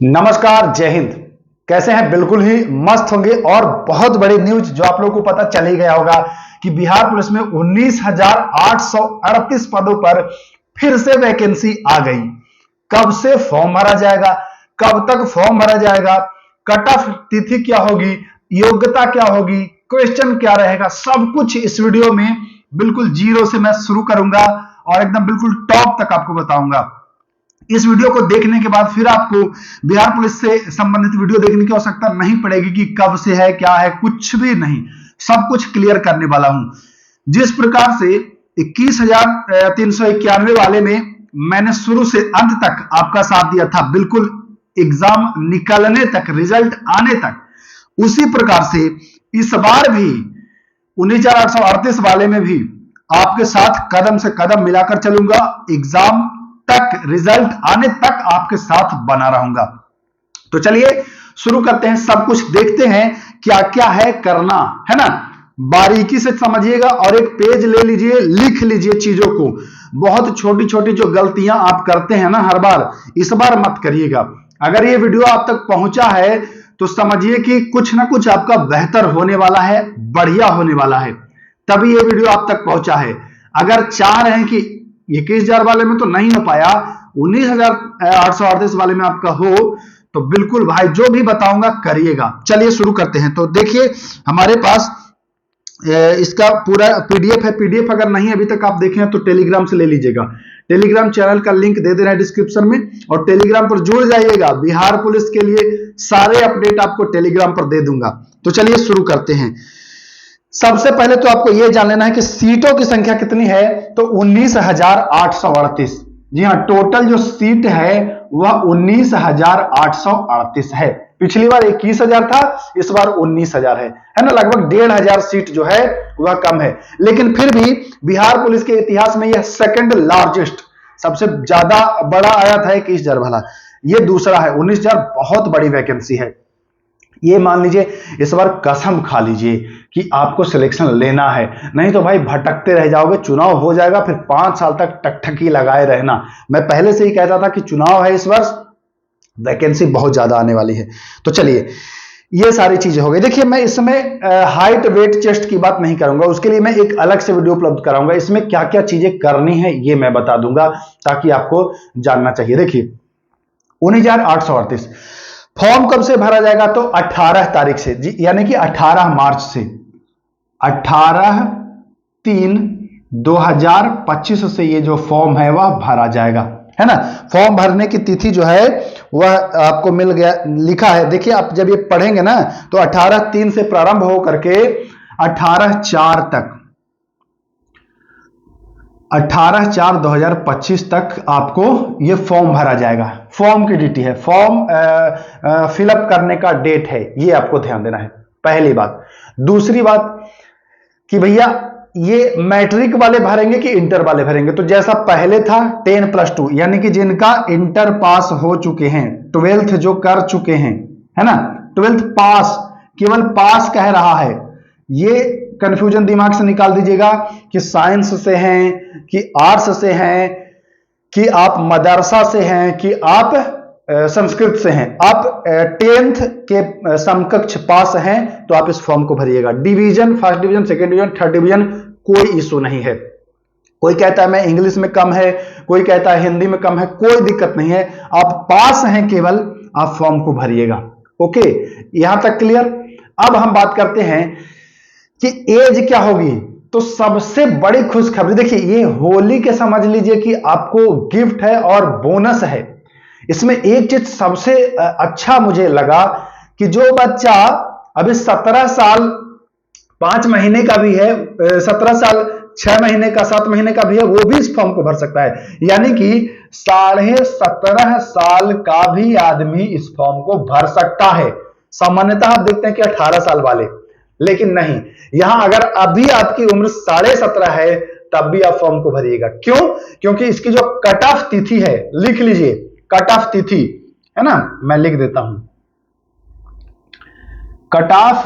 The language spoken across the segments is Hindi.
नमस्कार, जय हिंद। कैसे हैं? बिल्कुल ही मस्त होंगे। और बहुत बड़ी न्यूज जो आप लोगों को पता चल ही गया होगा कि बिहार पुलिस में 19,838 पदों पर फिर से वैकेंसी आ गई। कब से फॉर्म भरा जाएगा, कब तक फॉर्म भरा जाएगा, कट ऑफ तिथि क्या होगी, योग्यता क्या होगी, क्वेश्चन क्या रहेगा, सब कुछ इस वीडियो में बिल्कुल जीरो से मैं शुरू करूंगा और एकदम बिल्कुल टॉप तक आपको बताऊंगा। इस वीडियो को देखने के बाद फिर आपको बिहार पुलिस से संबंधित वीडियो देखने की आवश्यकता नहीं पड़ेगी कि कब से है, क्या है, कुछ भी नहीं। सब कुछ क्लियर करने वाला हूं। जिस प्रकार से 21,391 वाले में मैंने शुरू से अंत तक आपका साथ दिया था, बिल्कुल एग्जाम निकलने तक, रिजल्ट आने तक, उसी प्रकार से इस बार भी 19,838 वाले में भी आपके साथ कदम से कदम मिलाकर चलूंगा। एग्जाम तक, रिजल्ट आने तक आपके साथ बना रहूंगा। तो चलिए शुरू करते हैं, सब कुछ देखते हैं क्या क्या है करना, है ना। बारीकी से समझिएगा और एक पेज ले लीजिए, लिख लीजिए चीजों को। बहुत छोटी छोटी जो गलतियां आप करते हैं ना हर बार, इस बार मत करिएगा। अगर ये वीडियो आप तक पहुंचा है तो समझिए कि कुछ ना कुछ आपका बेहतर होने वाला है, बढ़िया होने वाला है, तभी ये वीडियो आप तक पहुंचा है। अगर चाह रहे हैं कि 21,000 वाले में तो नहीं हो पाया, 19,838 वाले में आपका हो, तो बिल्कुल भाई जो भी बताऊंगा करिएगा। चलिए शुरू करते हैं। तो देखिए हमारे पास इसका पूरा पीडीएफ है। पीडीएफ अगर नहीं अभी तक आप देखें तो टेलीग्राम से ले लीजिएगा। टेलीग्राम चैनल का लिंक दे दे रहा है डिस्क्रिप्शन में, और टेलीग्राम पर जुड़ जाइएगा। बिहार पुलिस के लिए सारे अपडेट आपको टेलीग्राम पर दे दूंगा। तो चलिए शुरू करते हैं। सबसे पहले तो आपको यह जान लेना है कि सीटों की संख्या कितनी है। तो 19,838। जी हाँ, टोटल जो सीट है वह 19,838 है। पिछली बार 21,000 था, इस बार 19,000 है ना। लगभग 1,500 सीट जो है वह कम है, लेकिन फिर भी बिहार पुलिस के इतिहास में यह सेकंड लार्जेस्ट, सबसे ज्यादा बड़ा आया था 21,000 वाला। यह दूसरा है। 19,000 बहुत बड़ी वैकेंसी है। ये मान लीजिए इस बार कसम खा लीजिए कि आपको सिलेक्शन लेना है, नहीं तो भाई भटकते रह जाओगे। चुनाव हो जाएगा, फिर 5 साल तक टकटकी लगाए रहना। मैं पहले से ही कहता था कि चुनाव है इस वर्ष, वैकेंसी बहुत ज्यादा आने वाली है। तो चलिए ये सारी चीजें हो गई। देखिए मैं इसमें हाइट, वेट, चेस्ट की बात नहीं करूंगा, उसके लिए मैं एक अलग से वीडियो उपलब्ध कराऊंगा। इसमें क्या क्या चीजें करनी है ये मैं बता दूंगा, ताकि आपको जानना चाहिए। देखिए 19,838 फॉर्म कब से भरा जाएगा? तो 18 तारीख से, जी, यानी कि 18 मार्च से। 18/3/2025 से ये जो फॉर्म है वह भरा जाएगा, है ना। फॉर्म भरने की तिथि जो है वह आपको मिल गया, लिखा है। देखिए आप जब ये पढ़ेंगे ना तो 18/3 से प्रारंभ हो करके 18/4 तक, 18/4/2025 तक आपको ये फॉर्म भरा जाएगा। फॉर्म की ड्यूटी है, फॉर्म फिलअप करने का डेट है, ये आपको ध्यान देना है, पहली बात। दूसरी बात कि भैया ये मैट्रिक वाले भरेंगे कि इंटर वाले भरेंगे? तो जैसा पहले था 10+2, यानी कि जिनका इंटर पास हो चुके हैं, 12th जो कर चुके हैं, है ना, 12th पास, केवल पास कह रहा है। ये कंफ्यूजन दिमाग से निकाल दीजिएगा कि साइंस से हैं, कि आर्ट्स से हैं, कि आप मदरसा से हैं, कि आप संस्कृत से हैं। आप 10th के समकक्ष पास हैं तो आप इस फॉर्म को भरिएगा। Division, first division, second division, third division, कोई इशू नहीं है। कोई कहता है मैं इंग्लिश में कम है, कोई कहता है हिंदी में कम है, कोई दिक्कत नहीं है। आप पास हैं केवल, आप फॉर्म को भरिएगा। ओके, यहां तक क्लियर। अब हम बात करते हैं कि एज क्या होगी। तो सबसे बड़ी खुशखबरी, देखिए ये होली के समझ लीजिए कि आपको गिफ्ट है और बोनस है। इसमें एक चीज सबसे अच्छा मुझे लगा कि जो बच्चा अभी 17 साल 5 महीने का भी है, 17 साल 6 महीने का, 7 महीने का भी है, वो भी इस फॉर्म को भर सकता है। यानी कि 17.5 साल का भी आदमी इस फॉर्म को भर सकता है। सामान्यतः आप देखते हैं कि 18 साल वाले, लेकिन नहीं, यहां अगर अभी आपकी उम्र 17.5 है तब भी आप फॉर्म को भरिएगा। क्यों? क्योंकि इसकी जो कट ऑफ तिथि है, लिख लीजिए, कट ऑफ तिथि है ना, मैं लिख देता हूं। कट ऑफ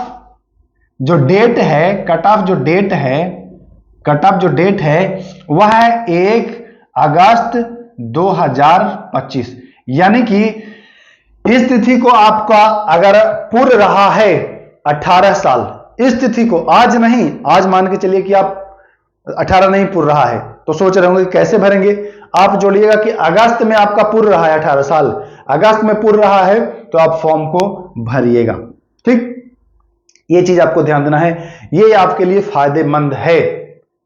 जो डेट है, कट ऑफ जो डेट है, कट ऑफ जो डेट है वह है 1 अगस्त 2025। यानी कि इस तिथि को आपका अगर पूर्ण रहा है 18 साल, इस तिथि को आज नहीं, आज मान के चलिए कि आप 18 नहीं पूर्ण रहा है, तो सोच रहे होंगे कैसे भरेंगे। आप जोड़िएगा कि अगस्त में आपका पूर्ण रहा है 18 साल, अगस्त में पूर्ण रहा है तो आप फॉर्म को भरिएगा। ठीक, ये चीज आपको ध्यान देना है, ये आपके लिए फायदेमंद है।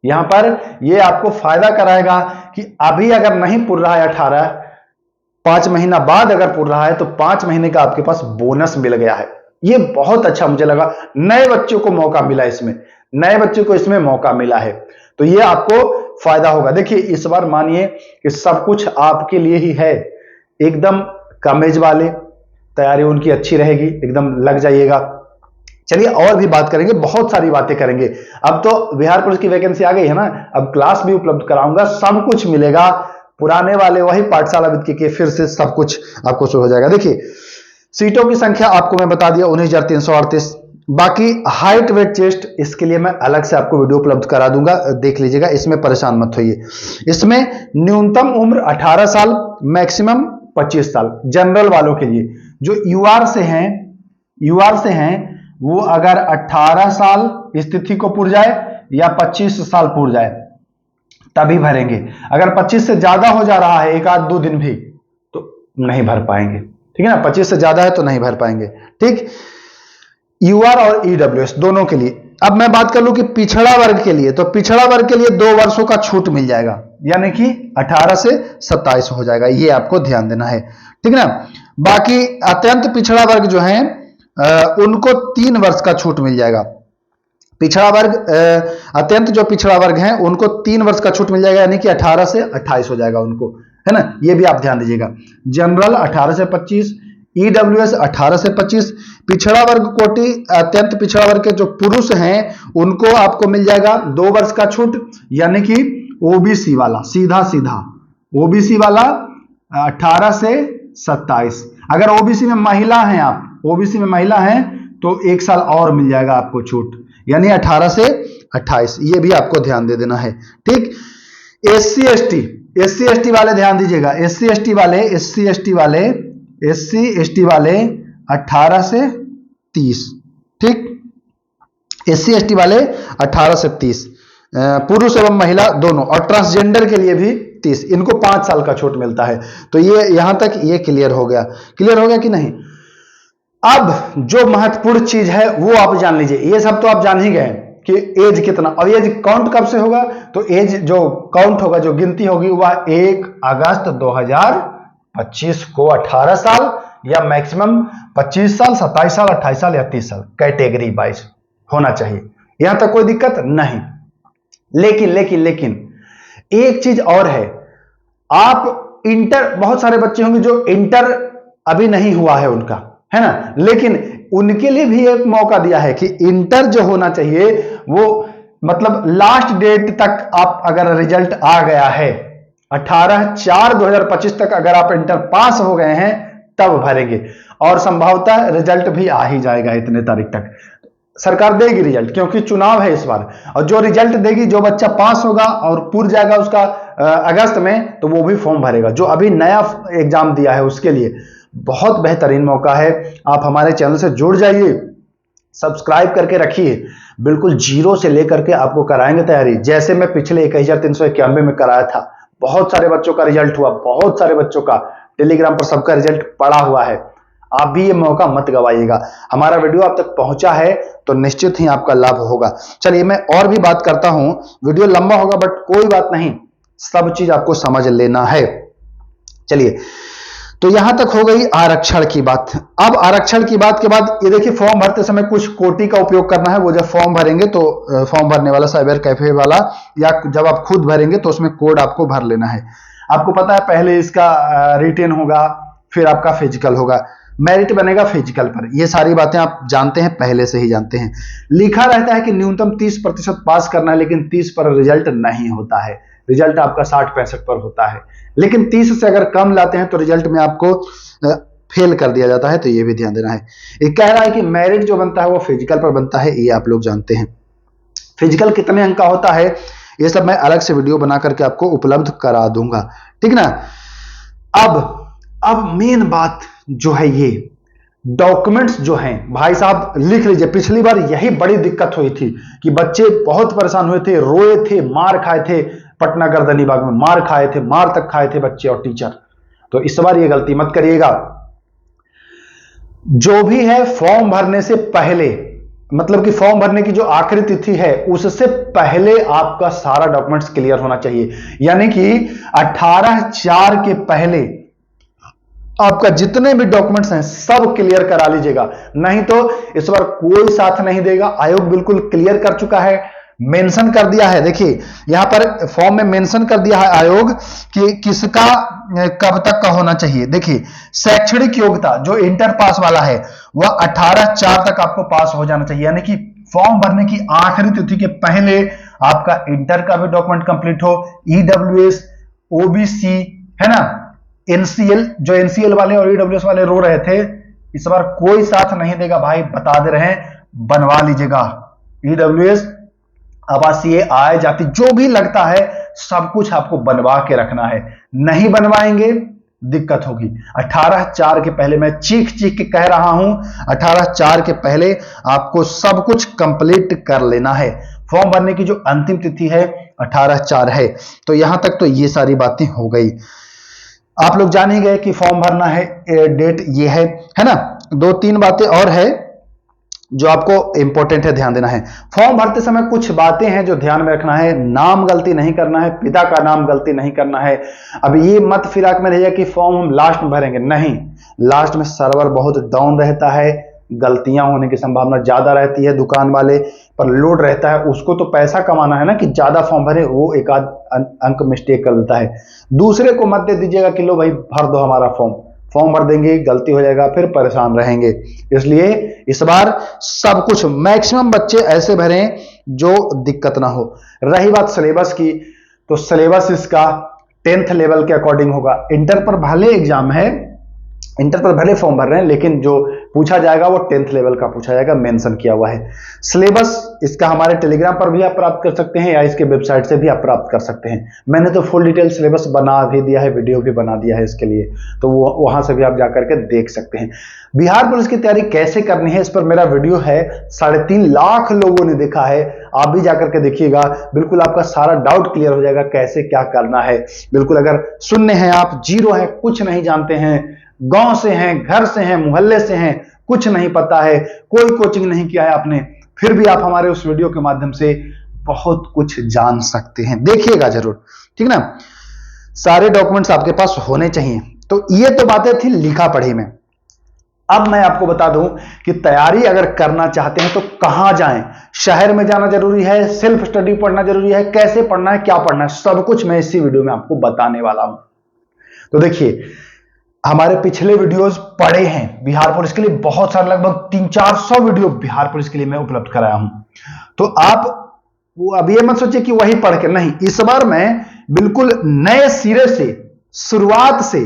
यहां पर ये आपको फायदा कराएगा कि अभी अगर नहीं पूर्ण रहा है 18, 5 महीना बाद अगर पूर्ण रहा है तो 5 महीने का आपके पास बोनस मिल गया है। ये बहुत अच्छा मुझे लगा, नए बच्चों को मौका मिला इसमें, नए बच्चों को इसमें मौका मिला है, तो ये आपको फायदा होगा। देखिए इस बार मानिए कि सब कुछ आपके लिए ही है, एकदम कम एज वाले, तैयारी उनकी अच्छी रहेगी, एकदम लग जाइएगा। चलिए और भी बात करेंगे, बहुत सारी बातें करेंगे। अब तो बिहार पुलिस की वैकेंसी आ गई है ना, अब क्लास भी उपलब्ध कराऊंगा, सब कुछ मिलेगा, पुराने वाले वही पाठशाला विद के फिर से सब कुछ आपको शुरू हो जाएगा। देखिए सीटों की संख्या आपको मैं बता दिया 19,338। बाकी हाइट वेट चेस्ट इसके लिए मैं अलग से आपको वीडियो उपलब्ध करा दूंगा, देख लीजिएगा, इसमें परेशान मत होइए। इसमें न्यूनतम उम्र 18 साल, मैक्सिमम 25 साल जनरल वालों के लिए। जो यूआर से हैं वो अगर 18 साल स्थिति को पूर्ण जाए या 25 साल पूर्ण जाए तभी भरेंगे। अगर 25 से ज्यादा हो जा रहा है, एक आध दो दिन भी, तो नहीं भर पाएंगे। ठीक है ना, 25 से ज्यादा है तो नहीं भर पाएंगे। ठीक, यूआर और ईडब्ल्यूएस दोनों के लिए। अब मैं बात कर लूं कि पिछड़ा वर्ग के लिए, तो पिछड़ा वर्ग के लिए 2 वर्षों का छूट मिल जाएगा, यानी कि 18 से 27 हो जाएगा, ये आपको ध्यान देना है। ठीक है ना। बाकी अत्यंत पिछड़ा वर्ग जो है उनको 3 वर्ष का छूट मिल जाएगा। पिछड़ा वर्ग अत्यंत जो पिछड़ा वर्ग है उनको 3 वर्ष का छूट मिल जाएगा, यानी कि 18 से 28 हो जाएगा उनको, है ना, ये भी आप ध्यान दीजिएगा। जनरल 18 से 25, ईडब्ल्यूएस 18 से 25। पिछड़ा वर्ग कोटि अत्यंत पिछड़ा वर्ग के जो पुरुष हैं उनको आपको मिल जाएगा 2 वर्ष का छूट, यानी कि ओबीसी वाला सीधा ओबीसी वाला 18 से 27। अगर ओबीसी में महिला हैं, आप ओबीसी में महिला हैं तो 1 साल और मिल जाएगा आपको छूट, यानी 18 से 28, ये भी आपको ध्यान दे देना है। ठीक, एससी एसटी वाले ध्यान दीजिएगा, एससी एसटी वाले 18 से 30। ठीक, एससी एसटी वाले 18 से 30, पुरुष एवं महिला दोनों, और ट्रांसजेंडर के लिए भी 30, इनको 5 साल का छूट मिलता है। तो ये यहां तक ये क्लियर हो गया कि नहीं। अब जो महत्वपूर्ण चीज है वो आप जान लीजिए, ये सब तो आप जान ही गए कि एज कितना, और एज काउंट कब से होगा, तो एज जो काउंट होगा, जो गिनती होगी वह 1 अगस्त 2025 को 18 साल या मैक्सिमम 25 साल, 27 साल, 28 साल या 30 साल कैटेगरी वाइज होना चाहिए, यहां तक कोई दिक्कत नहीं। लेकिन एक चीज और है, आप इंटर, बहुत सारे बच्चे होंगे जो इंटर अभी नहीं हुआ है उनका, है ना, लेकिन उनके लिए भी एक मौका दिया है कि इंटर जो होना चाहिए वो मतलब लास्ट डेट तक आप अगर रिजल्ट आ गया है 18/4/2025 तक अगर आप इंटर पास हो गए हैं तब भरेंगे, और संभवतः रिजल्ट भी आ ही जाएगा इतने तारीख तक। सरकार देगी रिजल्ट, क्योंकि चुनाव है इस बार, और जो रिजल्ट देगी, जो बच्चा पास होगा और पूर्ण जाएगा उसका अगस्त में, तो वो भी फॉर्म भरेगा। जो अभी नया एग्जाम दिया है उसके लिए बहुत बेहतरीन मौका है। आप हमारे चैनल से जुड़ जाइए, सब्सक्राइब करके रखिए, बिल्कुल जीरो से लेकर के आपको कराएंगे तैयारी, जैसे मैं पिछले 1391 में कराया था। बहुत सारे बच्चों का रिजल्ट हुआ, बहुत सारे बच्चों का, टेलीग्राम पर सबका रिजल्ट पड़ा हुआ है। आप भी ये मौका मत गवाइएगा। हमारा वीडियो आप तक पहुंचा है तो निश्चित ही आपका लाभ होगा। चलिए मैं और भी बात करता हूं, वीडियो लंबा होगा बट कोई बात नहीं, सब चीज आपको समझ लेना है। चलिए, तो यहां तक हो गई आरक्षण की बात। अब आरक्षण की बात के बाद ये देखिए, फॉर्म भरते समय कुछ कोटि का उपयोग करना है। वो जब फॉर्म भरेंगे तो फॉर्म भरने वाला साइबर कैफे वाला, या जब आप खुद भरेंगे तो उसमें कोड आपको भर लेना है। आपको पता है पहले इसका रिटेन होगा, फिर आपका फिजिकल होगा, मेरिट बनेगा फिजिकल पर। ये सारी बातें आप जानते हैं, पहले से ही जानते हैं। लिखा रहता है कि न्यूनतम 30% पास करना है, लेकिन 30 पर रिजल्ट नहीं होता है, रिजल्ट आपका 60-65 पर होता है। लेकिन 30 से अगर कम लाते हैं तो रिजल्ट में आपको फेल कर दिया जाता है, तो ये भी ध्यान देना है। ये कह रहा है कि मेरिट जो बनता है वो फिजिकल पर बनता है, ये आप लोग जानते हैं। फिजिकल कितने अंक का होता है ये सब मैं अलग से वीडियो बना करके आपको उपलब्ध करा दूंगा, ठीक ना। अब मेन बात जो है ये डॉक्यूमेंट्स जो हैं भाई साहब लिख लीजिए। पिछली बार यही बड़ी दिक्कत हुई थी कि बच्चे बहुत परेशान हुए थे, रोए थे, मार खाए थे, पटना गर्दनी बाग में मार खाए थे, मार तक खाए थे बच्चे और टीचर। तो इस बार ये गलती मत करिएगा। जो भी है फॉर्म भरने से पहले, मतलब कि फॉर्म भरने की जो आखिरी तिथि है उससे पहले आपका सारा डॉक्यूमेंट्स क्लियर होना चाहिए। यानी कि 18/4 के पहले आपका जितने भी डॉक्यूमेंट्स हैं सब क्लियर करा लीजिएगा, नहीं तो इस बार कोई साथ नहीं देगा। आयोग बिल्कुल क्लियर कर चुका है, मेंशन कर दिया है। देखिए यहां पर फॉर्म में मेंशन कर दिया है आयोग कि किसका कब तक का होना चाहिए। देखिए शैक्षणिक योग्यता जो इंटर पास वाला है वह 18/4 तक आपको पास हो जाना चाहिए। यानी कि फॉर्म भरने की आखिरी तिथि के पहले आपका इंटर का भी डॉक्यूमेंट कंप्लीट हो, ईडब्ल्यूएस, ओबीसी, है ना, एनसीएल, जो एनसीएल वाले और ईडब्ल्यूएस वाले रो रहे थे, इस बार कोई साथ नहीं देगा भाई, बता दे रहे हैं, बनवा लीजिएगा। ईडब्ल्यूएस, आवासीय, आय, जाति, जो भी लगता है सब कुछ आपको बनवा के रखना है। नहीं बनवाएंगे दिक्कत होगी। 18/4 के पहले, मैं चीख चीख के कह रहा हूं, 18/4 के पहले आपको सब कुछ कंप्लीट कर लेना है। फॉर्म भरने की जो अंतिम तिथि है 18/4 है। तो यहां तक तो ये सारी बातें हो गई। आप लोग जान ही गए कि फॉर्म भरना है, डेट ये है ना। 2-3 बातें और है जो आपको इंपॉर्टेंट है, ध्यान देना है। फॉर्म भरते समय कुछ बातें हैं जो ध्यान में रखना है। नाम गलती नहीं करना है, पिता का नाम गलती नहीं करना है। अब ये मत फिराक में रहिए कि फॉर्म हम लास्ट में भरेंगे, नहीं, लास्ट में सर्वर बहुत डाउन रहता है, गलतियां होने की संभावना ज्यादा रहती है, दुकान वाले पर लोड रहता है, उसको तो पैसा कमाना है ना कि ज्यादा फॉर्म भरे, वो एक आध अंक मिस्टेक कर देता है। दूसरे को मत दे दीजिएगा कि लो भाई भर दो हमारा फॉर्म भर देंगे, गलती हो जाएगा, फिर परेशान रहेंगे। इसलिए इस बार सब कुछ मैक्सिमम बच्चे ऐसे भरें जो दिक्कत ना हो। रही बात सिलेबस की, तो सिलेबस इसका 10th लेवल के अकॉर्डिंग होगा। इंटर पर भले एग्जाम है, इंटर पर भले फॉर्म भर रहे हैं, लेकिन जो पूछा जाएगा वो 10th लेवल का पूछा जाएगा, मेंशन किया हुआ है। सिलेबस इसका हमारे टेलीग्राम पर भी आप प्राप्त कर सकते हैं या इसके वेबसाइट से भी आप प्राप्त कर सकते हैं। मैंने तो फुल डिटेल सिलेबस बना भी दिया है, वीडियो भी बना दिया है इसके लिए, तो वो वहां से भी आप जाकर के देख सकते हैं। बिहार पुलिस की तैयारी कैसे करनी है इस पर मेरा वीडियो है, 3.5 लाख लोगों ने देखा है, आप भी जाकर के देखिएगा, बिल्कुल आपका सारा डाउट क्लियर हो जाएगा कैसे क्या करना है। बिल्कुल अगर शून्य है, आप जीरो है, कुछ नहीं जानते हैं, गांव से हैं, घर से हैं, मोहल्ले से हैं, कुछ नहीं पता है, कोई कोचिंग नहीं किया है आपने, फिर भी आप हमारे उस वीडियो के माध्यम से बहुत कुछ जान सकते हैं। देखिएगा जरूर, ठीक ना। सारे डॉक्यूमेंट्स आपके पास होने चाहिए। तो ये तो बातें थी लिखा पढ़ी में। अब मैं आपको बता दूं कि तैयारी अगर करना चाहते हैं तो कहां जाएं। शहर में जाना जरूरी है, सेल्फ स्टडी पढ़ना जरूरी है, कैसे पढ़ना है, क्या पढ़ना है, सब कुछ मैं इसी वीडियो में आपको बताने वाला हूं। तो देखिए हमारे पिछले वीडियोस पड़े हैं बिहार पुलिस के लिए, बहुत सारे, लगभग 300-400 वीडियो बिहार पुलिस के लिए मैं उपलब्ध कराया हूं। तो आप अब ये मत सोचिए कि वही पढ़ के, नहीं, इस बार मैं बिल्कुल नए सिरे से, शुरुआत से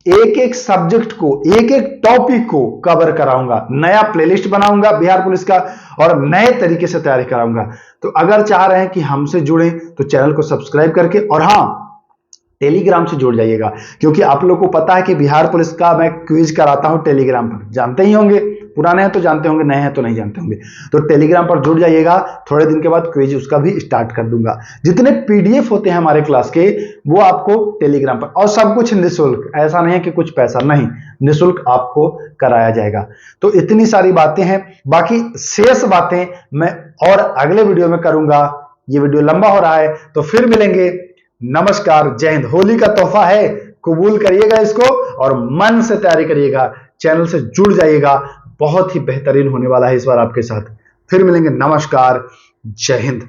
एक एक सब्जेक्ट को, एक एक टॉपिक को कवर कराऊंगा, नया प्लेलिस्ट बनाऊंगा बिहार पुलिस का और नए तरीके से तैयारी कराऊंगा। तो अगर चाह रहे हैं कि हमसे जुड़ें तो चैनल को सब्सक्राइब करके, और हां, टेलीग्राम से जुड़ जाइएगा, क्योंकि आप लोगों को पता है कि बिहार पुलिस का मैं क्विज कराता हूं टेलीग्राम पर, जानते ही होंगे, पुराने हैं तो जानते होंगे, नए हैं तो नहीं जानते होंगे। तो टेलीग्राम पर जुड़ जाइएगा, थोड़े दिन के बाद क्विज उसका भी स्टार्ट कर दूंगा। जितने पीडीएफ होते हैं हमारे क्लास के वो आपको टेलीग्राम पर, और सब कुछ निःशुल्क, ऐसा नहीं है कि कुछ पैसा, नहीं, निःशुल्क आपको कराया जाएगा। तो इतनी सारी बातें हैं, बाकी शेष बातें मैं और अगले वीडियो में करूंगा। ये वीडियो लंबा हो रहा है, तो फिर मिलेंगे। नमस्कार, जय हिंद। होली का तोहफा है, कबूल करिएगा इसको और मन से तैयारी करिएगा, चैनल से जुड़ जाइएगा, बहुत ही बेहतरीन होने वाला है इस बार आपके साथ। फिर मिलेंगे, नमस्कार, जय हिंद।